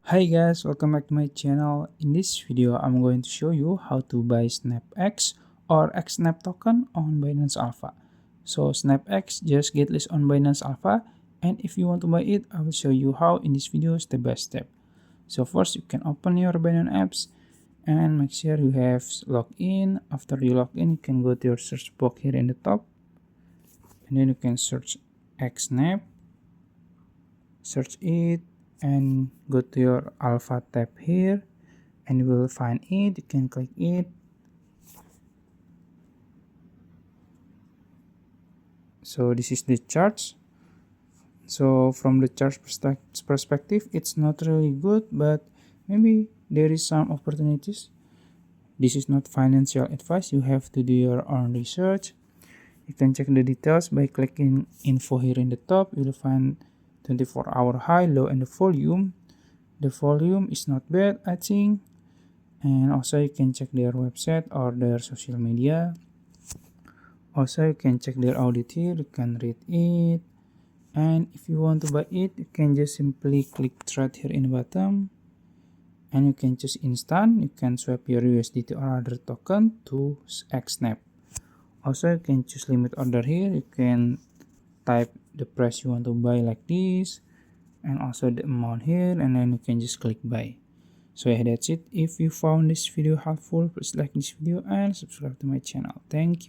Hi guys, welcome back to my channel. In this video, I'm going to show you how to buy SnapX or Xnap token on Binance Alpha. So SnapX just get listed on Binance Alpha, and if you want to buy it, I will show you how in this video step by step. So first, you can open your Binance apps and make sure you have logged in. After you log in, you can go to your search box here in the top, and then you can search Xnap, search it, and go to your Alpha tab here, and you will find it. You can click it. So this is the charts. So from the chart perspective, it's not really good, but maybe there is some opportunities. This is not financial advice. You have to do your own research. You can check the details by clicking info here in the top. You will find 24-hour high, low, and the volume. The volume is not bad, I think. And also you can check their website or their social media. Also you can check their audit here. You can read it. And if you want to buy it, you can just simply click trade here in the bottom. And you can choose instant. You can swap your USDT or other token to Xnap. Also you can choose limit order here. You can type the price you want to buy like this, and also the amount here, and then you can just click buy. So yeah, that's it. If you found this video helpful, please like this video and subscribe to my channel. Thank you.